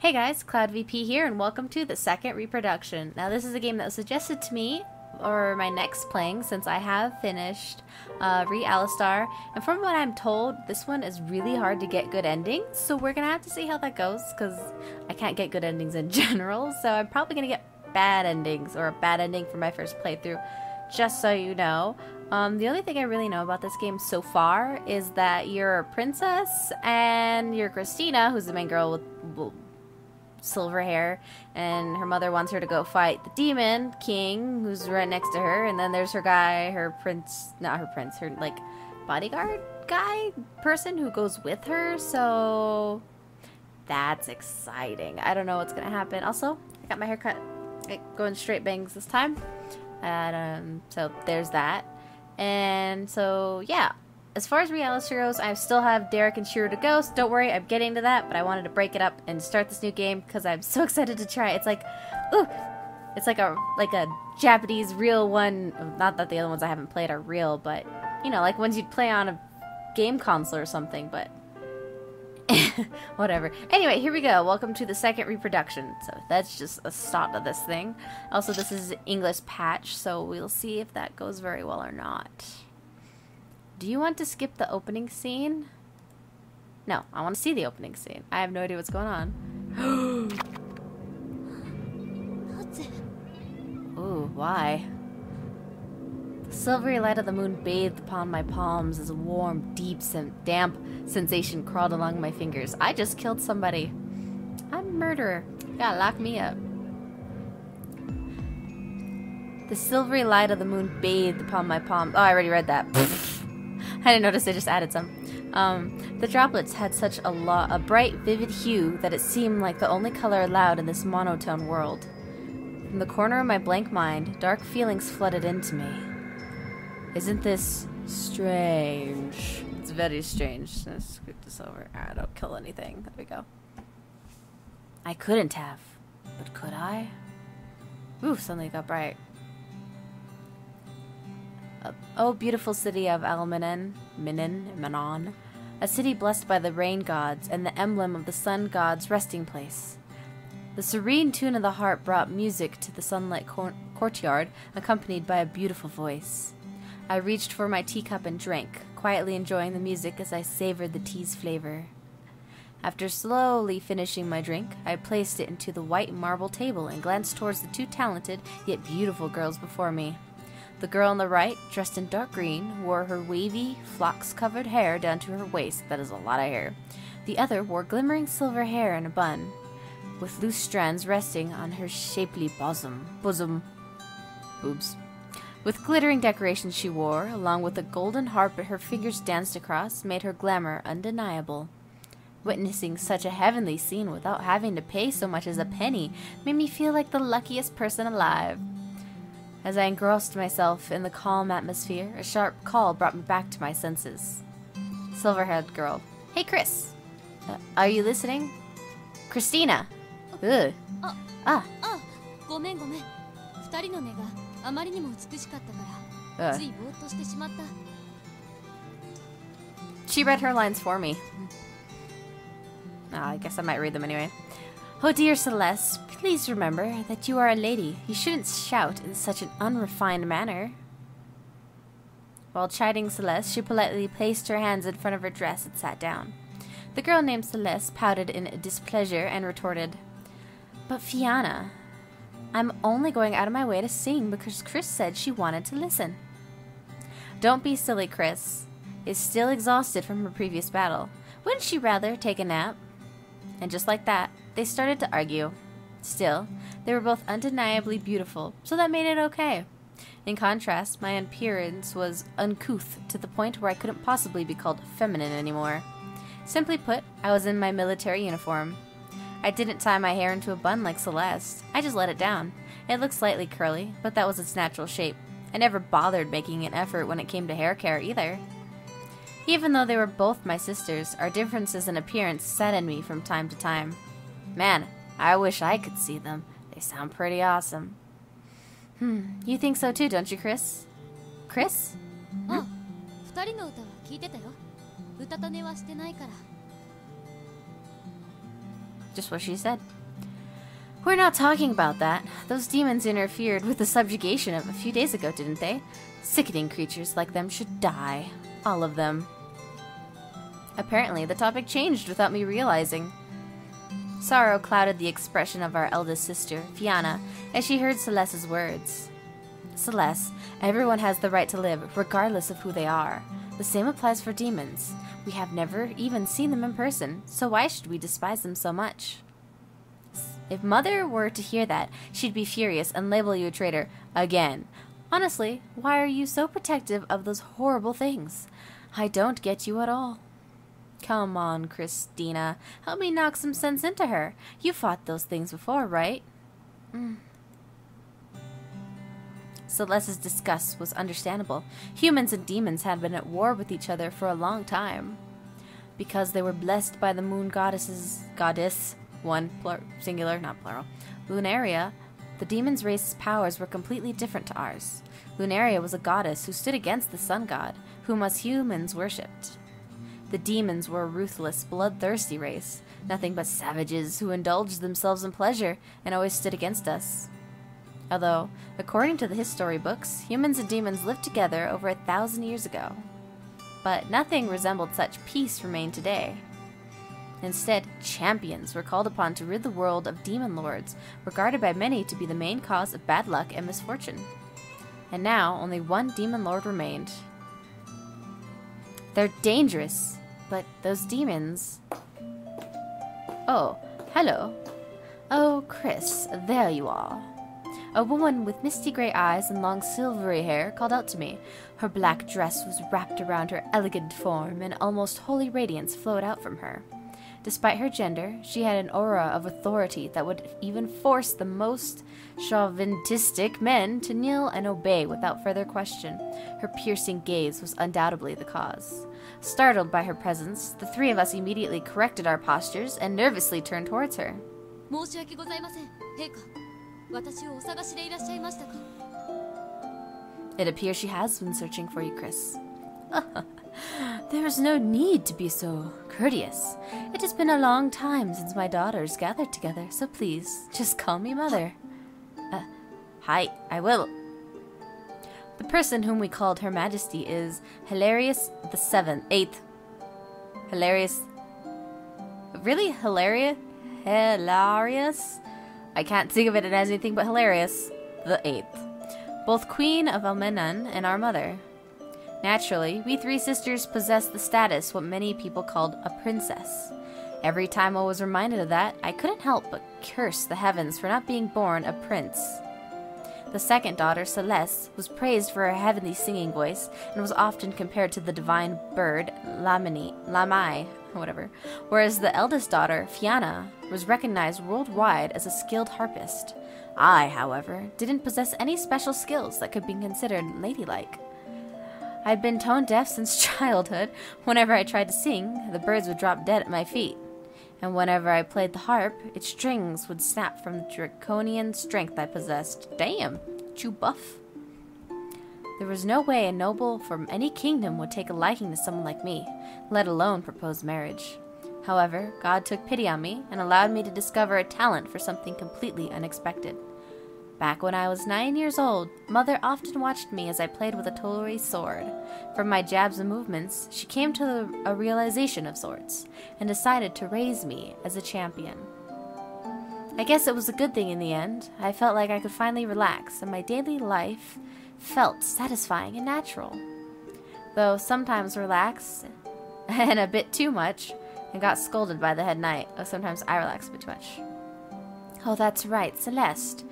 Hey guys, CloudVP here, and welcome to the second reproduction. Now this is a game that was suggested to me for my next playing since I have finished Alistar, and from what I'm told, this one is really hard to get good endings, so we're gonna have to see how that goes, because I can't get good endings in general, so I'm probably gonna get bad endings, or a bad ending for my first playthrough, just so you know. The only thing I really know about this game so far is that you're a princess, and you're Christina, who's the main girl with silver hair, and her mother wants her to go fight the demon king who's right next to her, and then there's her guy, her like bodyguard guy person who goes with her, so that's exciting. I don't know what's gonna happen. Also, I got my hair cut, going straight bangs this time, and so there's that. And so yeah, as far as Alistar goes, I still have Derek and Shiro to go, so don't worry, I'm getting to that, but I wanted to break it up and start this new game because I'm so excited to try it. It's like, ooh, it's like a Japanese real one. Not that the other ones I haven't played are real, but, you know, like ones you'd play on a game console or something, but whatever. Anyway, here we go. Welcome to the second reproduction. So that's just a start of this thing. Also, this is English patch, so we'll see if that goes very well or not. Do you want to skip the opening scene? No, I want to see the opening scene. I have no idea what's going on. Ooh, why? The silvery light of the moon bathed upon my palms as a warm, deep, damp sensation crawled along my fingers. I just killed somebody. I'm a murderer. You gotta lock me up. The silvery light of the moon bathed upon my palms. Oh, I already read that. I didn't notice I just added some. The droplets had such a bright, vivid hue that it seemed like the only color allowed in this monotone world. From the corner of my blank mind, dark feelings flooded into me. Isn't this strange? It's very strange. Let's scoot this over. I don't kill anything. There we go. I couldn't have. But could I? Ooh, suddenly it got bright. Oh, beautiful city of Manon, a city blessed by the rain gods and the emblem of the sun god's resting place. The serene tune of the harp brought music to the sunlit courtyard, accompanied by a beautiful voice. I reached for my teacup and drank, quietly enjoying the music as I savored the tea's flavor. After slowly finishing my drink, I placed it into the white marble table and glanced towards the two talented yet beautiful girls before me. The girl on the right, dressed in dark green, wore her wavy, flax-covered hair down to her waist. That is a lot of hair. The other wore glimmering silver hair in a bun, with loose strands resting on her shapely boobs. With glittering decorations she wore, along with a golden harp her fingers danced across, made her glamour undeniable. Witnessing such a heavenly scene without having to pay so much as a penny made me feel like the luckiest person alive. As I engrossed myself in the calm atmosphere, a sharp call brought me back to my senses. Silver-haired girl. Hey, Chris. Are you listening? Christina. Ugh. Ah. She read her lines for me. I guess I might read them anyway. Oh dear Celeste, please remember that you are a lady. You shouldn't shout in such an unrefined manner. While chiding Celeste, she politely placed her hands in front of her dress and sat down. The girl named Celeste pouted in displeasure and retorted, But Fiona, I'm only going out of my way to sing because Chris said she wanted to listen. Don't be silly, Chris is still exhausted from her previous battle. Wouldn't she rather take a nap? And just like that, they started to argue. Still, they were both undeniably beautiful, so that made it okay. In contrast, my appearance was uncouth to the point where I couldn't possibly be called feminine anymore. Simply put, I was in my military uniform. I didn't tie my hair into a bun like Celeste. I just let it down. It looked slightly curly, but that was its natural shape. I never bothered making an effort when it came to hair care either. Even though they were both my sisters, our differences in appearance saddened me from time to time. Man, I wish I could see them. They sound pretty awesome. You think so too, don't you, Chris? Chris? Hmm? Just what she said. We're not talking about that. Those demons interfered with the subjugation of a few days ago, didn't they? Sickening creatures like them should die. All of them. Apparently, the topic changed without me realizing. Sorrow clouded the expression of our eldest sister, Fianna, as she heard Celeste's words. Celeste, everyone has the right to live, regardless of who they are. The same applies for demons. We have never even seen them in person, so why should we despise them so much? If Mother were to hear that, she'd be furious and label you a traitor again. Honestly, why are you so protective of those horrible things? I don't get you at all. Come on, Christina. Help me knock some sense into her. You fought those things before, right? Celeste's disgust was understandable. Humans and demons had been at war with each other for a long time. Because they were blessed by the moon goddess, singular, not plural, Lunaria, the demons' race's powers were completely different to ours. Lunaria was a goddess who stood against the sun god, whom us humans worshipped. The demons were a ruthless, bloodthirsty race, nothing but savages who indulged themselves in pleasure and always stood against us. Although, according to the history books, humans and demons lived together over 1,000 years ago. But nothing resembled such peace remained today. Instead, champions were called upon to rid the world of demon lords, regarded by many to be the main cause of bad luck and misfortune. And now, only one demon lord remained. They're dangerous, but those demons... Oh, hello. Oh, Chris, there you are. A woman with misty gray eyes and long silvery hair called out to me. Her black dress was wrapped around her elegant form, and almost holy radiance flowed out from her. Despite her gender, she had an aura of authority that would even force the most chauvinistic men to kneel and obey without further question. Her piercing gaze was undoubtedly the cause. Startled by her presence, the three of us immediately corrected our postures and nervously turned towards her. It appears she has been searching for you, Chris. There is no need to be so courteous. It has been a long time since my daughters gathered together, so please, just call me Mother. Hi, I will. The person whom we called Her Majesty is Hilarious the 8th. Hilarious. Really? Hilarious? I can't think of it as anything but hilarious. The 8th. Both Queen of Almenan and our mother. Naturally, we three sisters possessed the status what many people called a princess. Every time I was reminded of that, I couldn't help but curse the heavens for not being born a prince. The second daughter, Celeste, was praised for her heavenly singing voice and was often compared to the divine bird, Lamai, whereas the eldest daughter, Fianna, was recognized worldwide as a skilled harpist. I, however, didn't possess any special skills that could be considered ladylike. I'd been tone-deaf since childhood. Whenever I tried to sing, the birds would drop dead at my feet. And whenever I played the harp, its strings would snap from the draconian strength I possessed. Damn, you buff. There was no way a noble from any kingdom would take a liking to someone like me, let alone propose marriage. However, God took pity on me and allowed me to discover a talent for something completely unexpected. Back when I was 9 years old, Mother often watched me as I played with a toy sword. From my jabs and movements, she came to a realization of sorts, and decided to raise me as a champion. I guess it was a good thing in the end. I felt like I could finally relax, and my daily life felt satisfying and natural. Though sometimes relaxed, and a bit too much, and got scolded by the head knight. Sometimes I relaxed a bit too much. Oh, that's right, Celeste.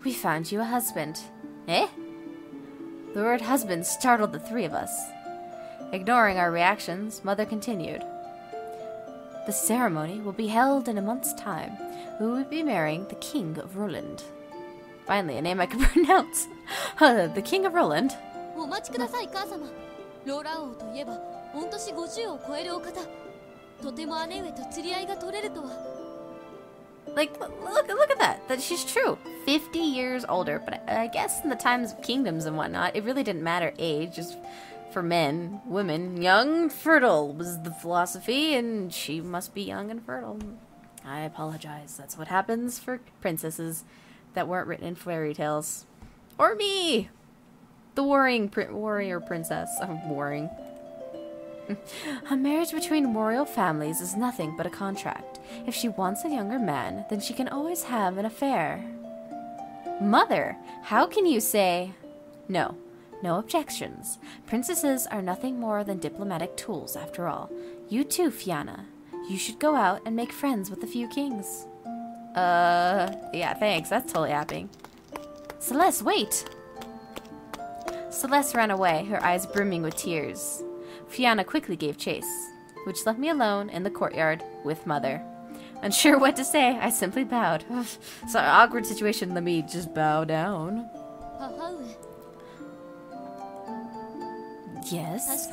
We found you a husband. Eh? The word husband startled the three of us. Ignoring our reactions, Mother continued. The ceremony will be held in a month's time. We will be marrying the King of Roland. Finally, a name I can pronounce. The King of Roland. Like, look at that. That she's true. 50 years older, but I guess in the times of kingdoms and whatnot, it really didn't matter age. Just for men, women, young, fertile was the philosophy, and she must be young and fertile. I apologize. That's what happens for princesses that weren't written in fairy tales. Or me! The warrior princess. I'm warring. A marriage between royal families is nothing but a contract. If she wants a younger man, then she can always have an affair. Mother, how can you say... No. No objections. Princesses are nothing more than diplomatic tools, after all. You too, Fianna. You should go out and make friends with a few kings. Yeah, thanks. That's totally happening. Celeste, wait! Celeste ran away, her eyes brimming with tears. Fianna quickly gave chase, which left me alone in the courtyard with Mother. Unsure what to say, I simply bowed. So awkward situation, let me just bow down. Yes?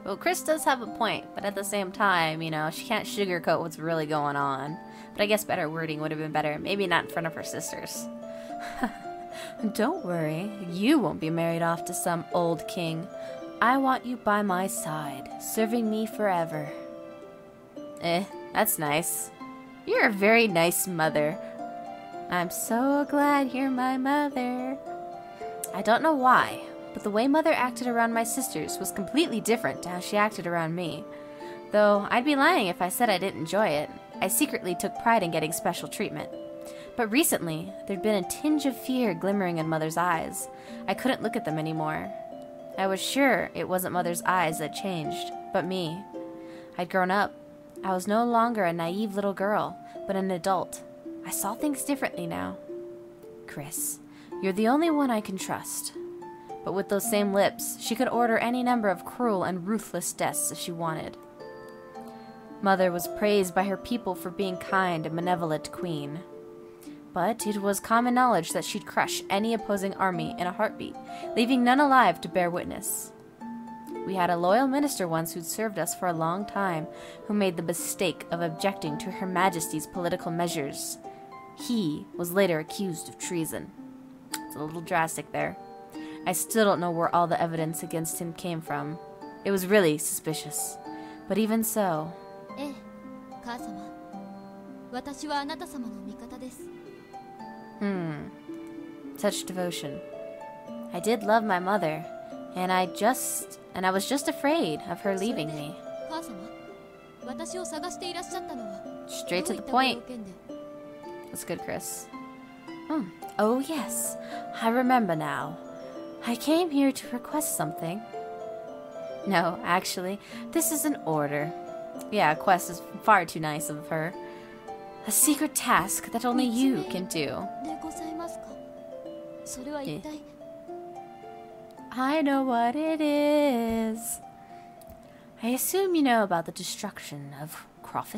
Well, Chris does have a point, but at the same time, you know, she can't sugarcoat what's really going on. But I guess better wording would have been better. Maybe not in front of her sisters. Don't worry, you won't be married off to some old king. I want you by my side, serving me forever. That's nice. You're a very nice mother. I'm so glad you're my mother. I don't know why, but the way Mother acted around my sisters was completely different to how she acted around me. Though I'd be lying if I said I didn't enjoy it. I secretly took pride in getting special treatment. But recently, there'd been a tinge of fear glimmering in Mother's eyes. I couldn't look at them anymore. I was sure it wasn't Mother's eyes that changed, but me. I'd grown up. I was no longer a naive little girl, but an adult. I saw things differently now. Chris, you're the only one I can trust. But with those same lips, she could order any number of cruel and ruthless deaths if she wanted. Mother was praised by her people for being kind and benevolent queen. But it was common knowledge that she'd crush any opposing army in a heartbeat, leaving none alive to bear witness. We had a loyal minister once who'd served us for a long time, who made the mistake of objecting to Her Majesty's political measures. He was later accused of treason. It's a little drastic there. I still don't know where all the evidence against him came from. It was really suspicious. But even so... Such devotion. I did love my mother, and I was just afraid of her leaving me. Straight to the point. That's good, Chris. Oh yes, I remember now. I came here to request something. No, actually, this is an order. Yeah, a quest is far too nice of her. A secret task that only you can do. I know what it is. I assume you know about the destruction of Crofts.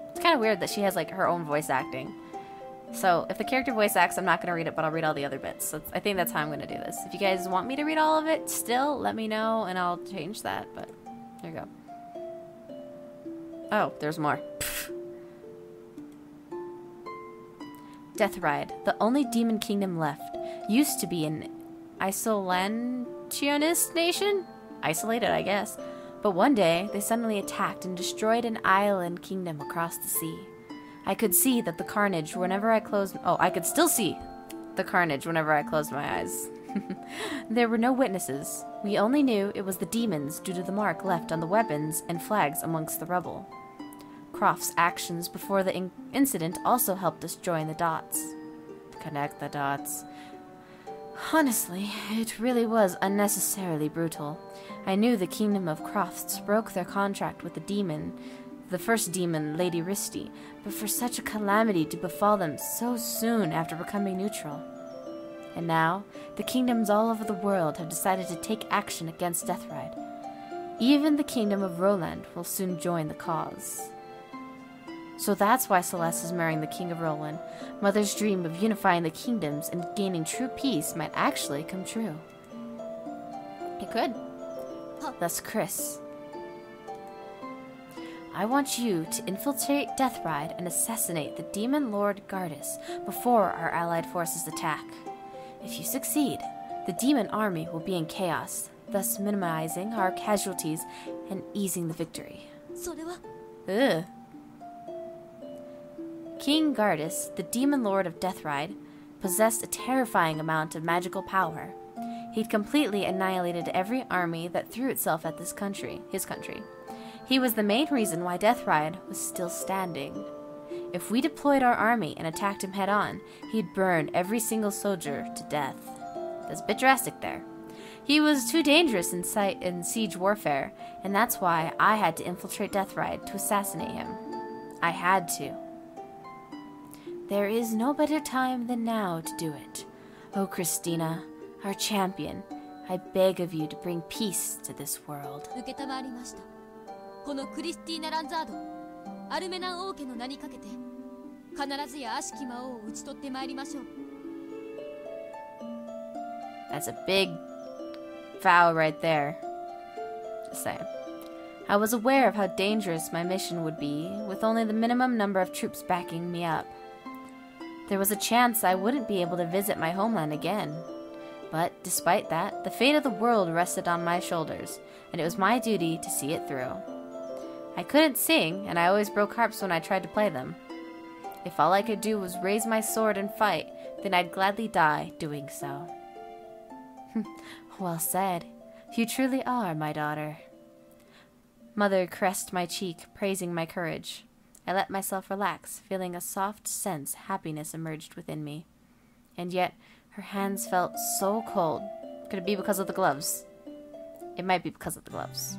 It's kind of weird that she has like her own voice acting. So if the character voice acts, I'm not going to read it, but I'll read all the other bits. So I think that's how I'm going to do this. If you guys want me to read all of it still, let me know and I'll change that. But there you go. Oh, there's more. Death Ride, the only demon kingdom left, used to be an isolationist nation? Isolated, I guess. But one day, they suddenly attacked and destroyed an island kingdom across the sea. I could see that the carnage whenever I closed... Oh, I could still see the carnage whenever I closed my eyes. There were no witnesses. We only knew it was the demons due to the mark left on the weapons and flags amongst the rubble. Croft's actions before the incident also helped us join the dots. Connect the dots. Honestly, it really was unnecessarily brutal. I knew the kingdom of Crofts broke their contract with the first demon, Lady Risty, but for such a calamity to befall them so soon after becoming neutral. And now, the kingdoms all over the world have decided to take action against Deathride. Even the kingdom of Roland will soon join the cause. So that's why Celeste is marrying the King of Roland. Mother's dream of unifying the kingdoms and gaining true peace might actually come true. It could. Thus, Chris. I want you to infiltrate Deathride and assassinate the Demon Lord Gardas before our allied forces attack. If you succeed, the demon army will be in chaos, thus minimizing our casualties and easing the victory. Ugh. King Gardas, the Demon Lord of Deathride, possessed a terrifying amount of magical power. He'd completely annihilated every army that threw itself at his country. He was the main reason why Deathride was still standing. If we deployed our army and attacked him head-on, he'd burn every single soldier to death. That's a bit drastic there. He was too dangerous in siege warfare, and that's why I had to infiltrate Deathride to assassinate him. I had to. There is no better time than now to do it. Oh, Christina, our champion, I beg of you to bring peace to this world. That's a big vow right there. Just saying. I was aware of how dangerous my mission would be, with only the minimum number of troops backing me up. There was a chance I wouldn't be able to visit my homeland again. But despite that, the fate of the world rested on my shoulders, and it was my duty to see it through. I couldn't sing, and I always broke harps when I tried to play them. If all I could do was raise my sword and fight, then I'd gladly die doing so. Well said. You truly are my daughter. Mother caressed my cheek, praising my courage. I let myself relax, feeling a soft sense happiness emerged within me. And yet, her hands felt so cold. Could it be because of the gloves? It might be because of the gloves.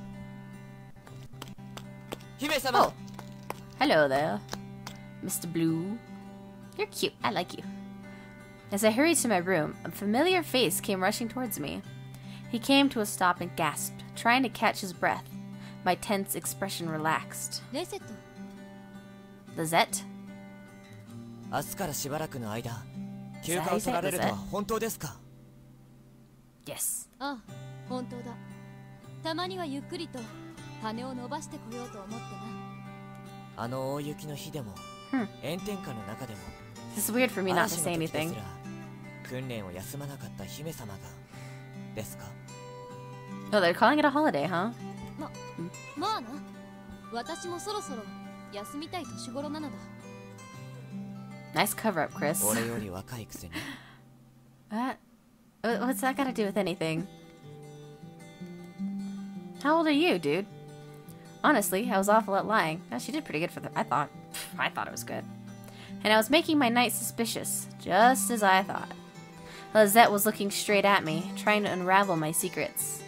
Oh, hello there, Mr. Blue. You're cute. I like you. As I hurried to my room, a familiar face came rushing towards me. He came to a stop and gasped, trying to catch his breath. My tense expression relaxed. Lizette? Yes. This is weird for me not to say anything. Oh, they're calling it a holiday, huh? Nice cover-up, Chris. What? What's that got to do with anything? How old are you, dude? Honestly, I was awful at lying. No, she did pretty good for the... I thought it was good. And I was making my night suspicious, just as I thought. Lizette was looking straight at me, trying to unravel my secrets.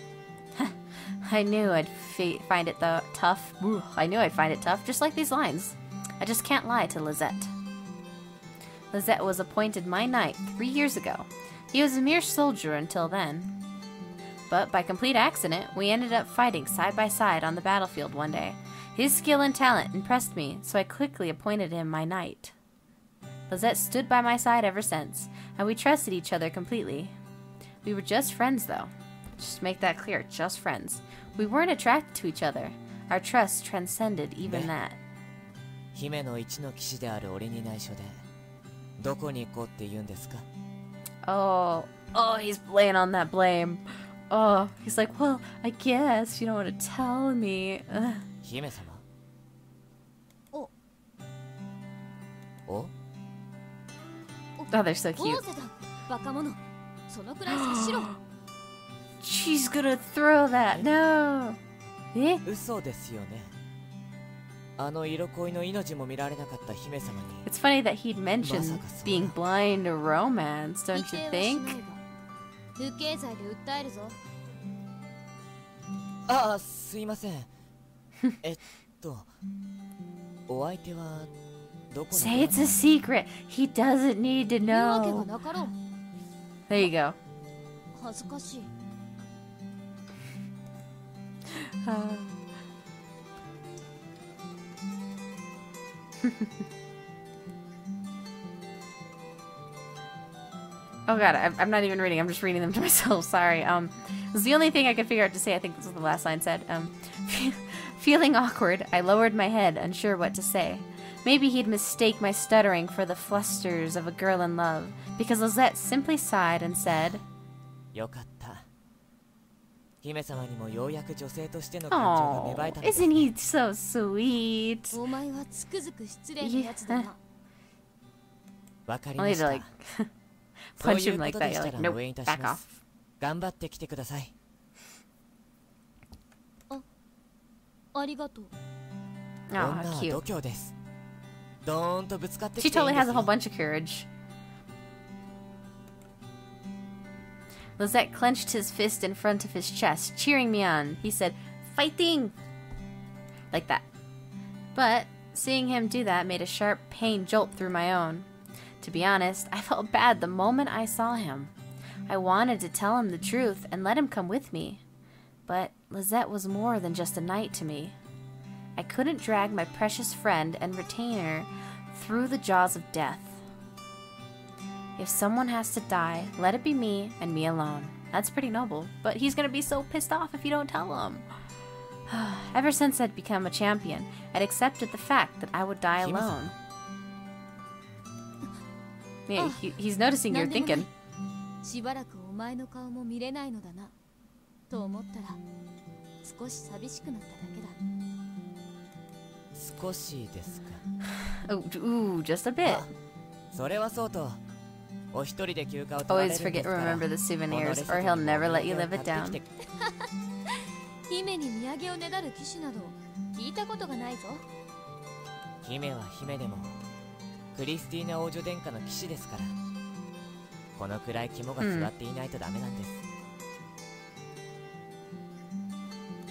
I knew I'd find it tough. I knew I'd find it tough, just like these lines. I just can't lie to Lizette. Lizette was appointed my knight 3 years ago. He was a mere soldier until then. But by complete accident, we ended up fighting side by side on the battlefield one day. His skill and talent impressed me, so I quickly appointed him my knight. Lizette stood by my side ever since, and we trusted each other completely. We were just friends, though. Just to make that clear, just friends. We weren't attracted to each other. Our trust transcended even that. Oh, he's laying on that blame. Oh, he's like, well, I guess you don't want to tell me. Oh, they're so cute. She's gonna throw that. No. Eh? It's funny that he'd mentioned being blind to romance, don't you think? Say it's a secret. He doesn't need to know. There you go. Oh god, I'm not even reading. I'm just reading them to myself. Sorry. was the only thing I could figure out to say. I think this is the last line said. Feeling awkward, I lowered my head, unsure what to say. Maybe he'd mistake my stuttering for the flusters of a girl in love, because Lisette simply sighed and said, "Oh, isn't he so sweet?" Yeah. I'll need to like punch him like that. You're like, nope, back off. Oh, cute. She totally has a whole bunch of courage. Lisette clenched his fist in front of his chest, cheering me on. He said, "Fighting!" Like that. But seeing him do that made a sharp pain jolt through my own. To be honest, I felt bad the moment I saw him. I wanted to tell him the truth and let him come with me. But Lisette was more than just a knight to me. I couldn't drag my precious friend and retainer through the jaws of death. If someone has to die, let it be me and me alone. That's pretty noble, but he's gonna be so pissed off if you don't tell him. Ever since I'd become a champion, I'd accepted the fact that I would die alone. Yeah, he's noticing you're thinking. Ooh, just a bit. Always remember the souvenirs, or he'll never let you live it down.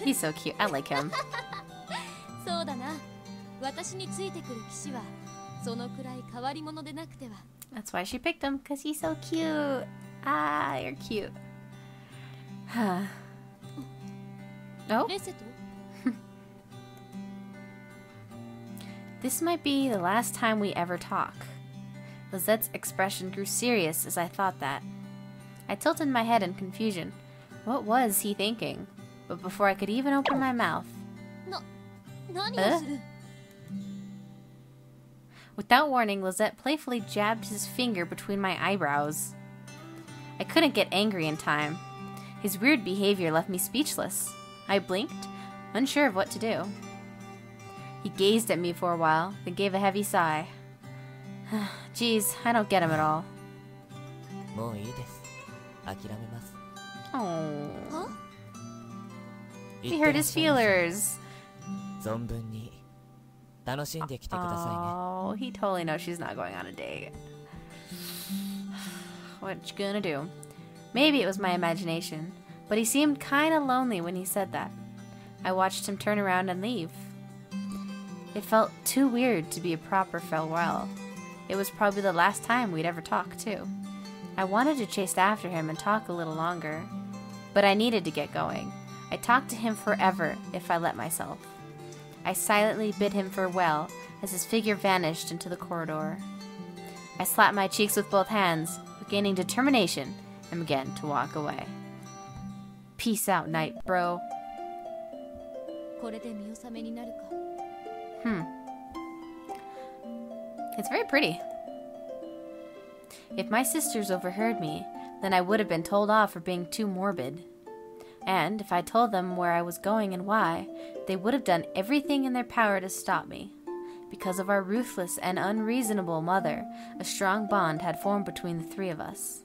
He's so cute. I like him. That's why she picked him, because he's so cute. Ah, you're cute. Oh? This might be the last time we ever talk. Lisette's expression grew serious as I thought that. I tilted my head in confusion. What was he thinking? But before I could even open my mouth... Without warning, Lisette playfully jabbed his finger between my eyebrows. I couldn't get angry in time. His weird behavior left me speechless. I blinked, unsure of what to do. He gazed at me for a while, then gave a heavy sigh. Geez, I don't get him at all. Oh. He hurt his feelers. Oh, he totally knows she's not going on a date. What you gonna do? Maybe it was my imagination, but he seemed kinda lonely when he said that. I watched him turn around and leave. It felt too weird to be a proper farewell. It was probably the last time we'd ever talk, too. I wanted to chase after him and talk a little longer, but I needed to get going. I talked to him forever if I let myself. I silently bid him farewell as his figure vanished into the corridor. I slapped my cheeks with both hands, gaining determination, and began to walk away. Peace out, knight, bro. It's very pretty. If my sisters overheard me, then I would have been told off for being too morbid. And if I told them where I was going and why, they would have done everything in their power to stop me. Because of our ruthless and unreasonable mother, a strong bond had formed between the three of us.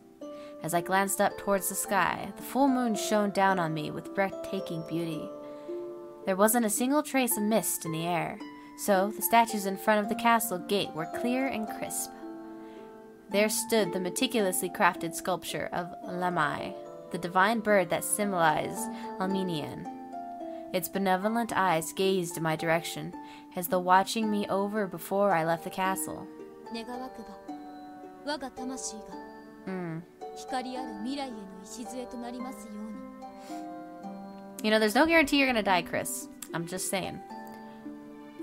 As I glanced up towards the sky, the full moon shone down on me with breathtaking beauty. There wasn't a single trace of mist in the air, so the statues in front of the castle gate were clear and crisp. There stood the meticulously crafted sculpture of Lamai, the divine bird that symbolized Almenian. Its benevolent eyes gazed in my direction, as though watching me over before I left the castle. You know, there's no guarantee you're gonna die, Chris. I'm just saying.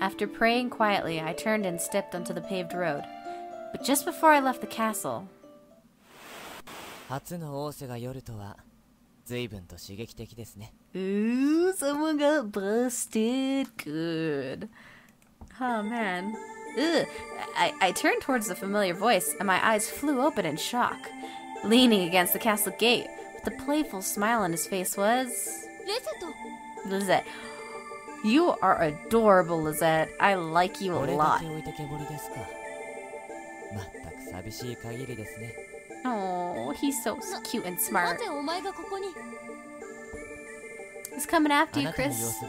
After praying quietly, I turned and stepped onto the paved road. But just before I left the castle... Ooh, someone got busted. Good. Oh man. Ugh. I turned towards the familiar voice, and my eyes flew open in shock. Leaning against the castle gate, with a playful smile on his face was... Lizette. You are adorable, Lizette. I like you a lot. Oh, he's so cute and smart. He's coming after you, Chris.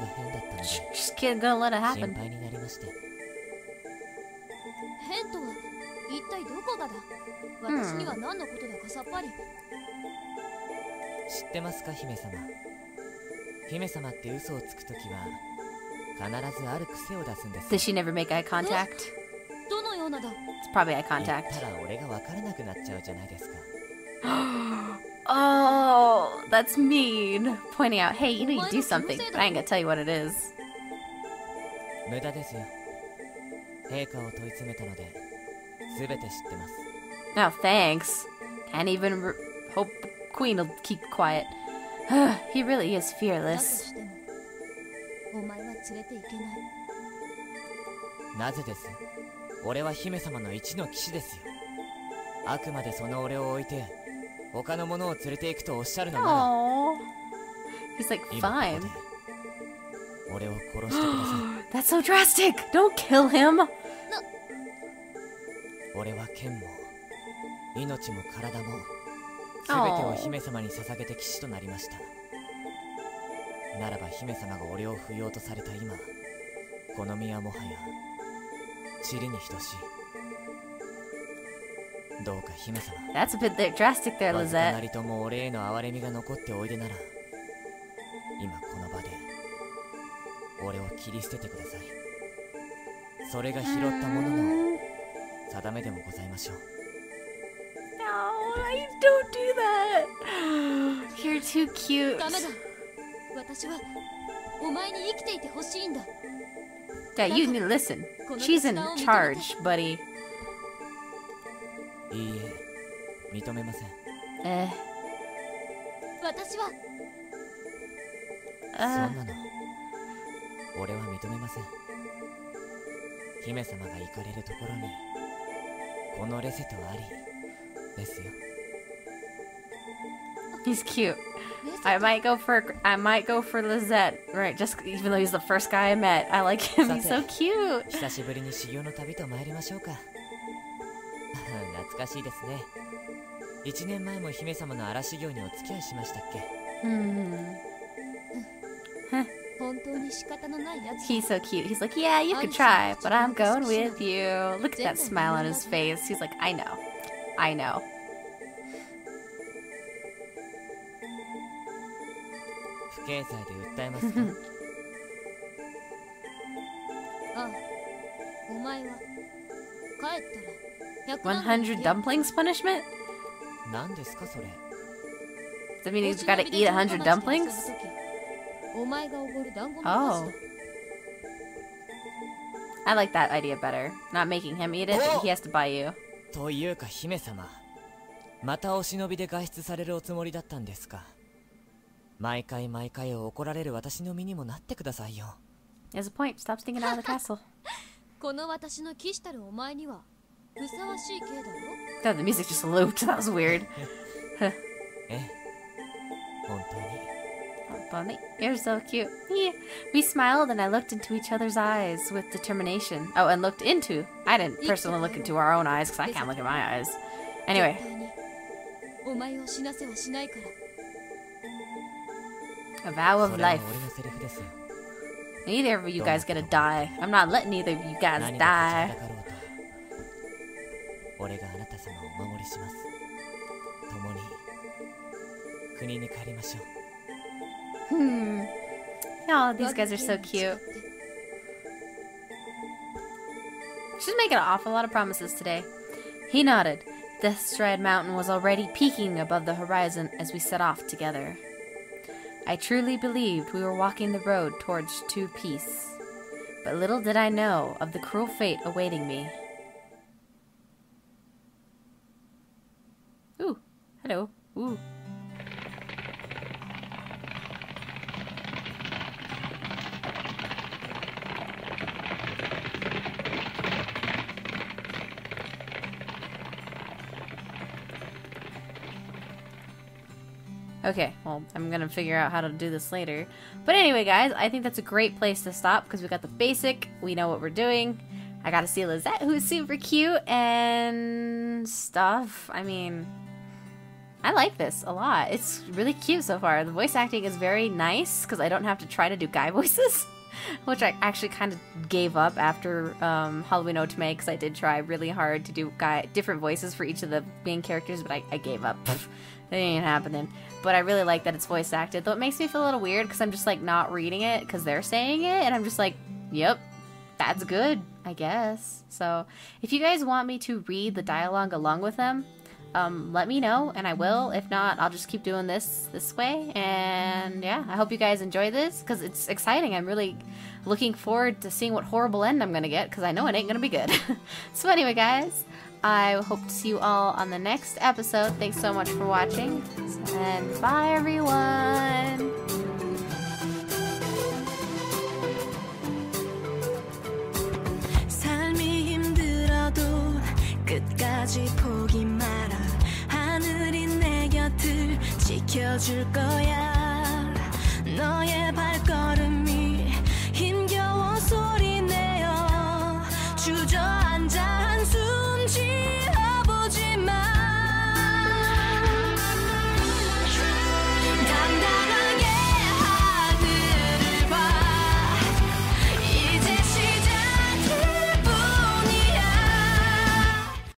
Just kidding, gonna let it happen. Does she never make eye contact? It's probably eye contact. Oh, that's mean. Pointing out, hey, you need to do something, but I ain't gonna tell you what it is. No, thanks. Can't even hope the queen will keep quiet. He really is fearless. Oh, he's like, fine. That's so drastic. Don't kill him. That's a bit drastic there, Lizette. No, don't do that. You're too cute. Yeah, you need to listen. She's in charge, buddy. He's cute. I might go for Lizette, right? Just even though he's the first guy I met, I like him. He's so cute. He's so cute. He's like, yeah, you could try, but I'm going with you. Look at that smile on his face. He's like, I know. I know. $100 dumplings punishment? Does that mean he's gotta eat 100 dumplings? Oh. I like that idea better. Not making him eat it, but he has to buy you. There's a point. Stop sneaking out of the castle. God, the music just looped. That was weird. Bunny, you're so cute. Yeah. We smiled and I looked into each other's eyes with determination. Oh, and looked into. I didn't personally look into our own eyes because I can't look in my eyes. Anyway. A vow of life. Neither of you guys gonna die. I'm not letting either of you guys die. Oh, these guys are so cute. She's making an awful lot of promises today. He nodded. Deathstride Mountain was already peaking above the horizon as we set off together. I truly believed we were walking the road towards true peace, but little did I know of the cruel fate awaiting me. Ooh, hello. Ooh. Okay, well, I'm gonna figure out how to do this later. But anyway, guys, I think that's a great place to stop because we got the basic, we know what we're doing. I got to see Lizette, who's super cute and stuff. I mean, I like this a lot. It's really cute so far. The voice acting is very nice because I don't have to try to do guy voices, which I actually kind of gave up after Halloween Otome because I did try really hard to do different voices for each of the main characters, but I gave up. It ain't happening. But I really like that it's voice acted, though it makes me feel a little weird because I'm just like not reading it because they're saying it, and I'm just like, yep, that's good, I guess. So if you guys want me to read the dialogue along with them, let me know and I will. If not, I'll just keep doing this way. And yeah, I hope you guys enjoy this because it's exciting. I'm really looking forward to seeing what horrible end I'm gonna get because I know it ain't gonna be good. So anyway, guys, I hope to see you all on the next episode. Thanks so much for watching, and bye everyone. 끝까지 포기 마라. 하늘이 내 곁을 지켜줄 거야. 너의 발걸음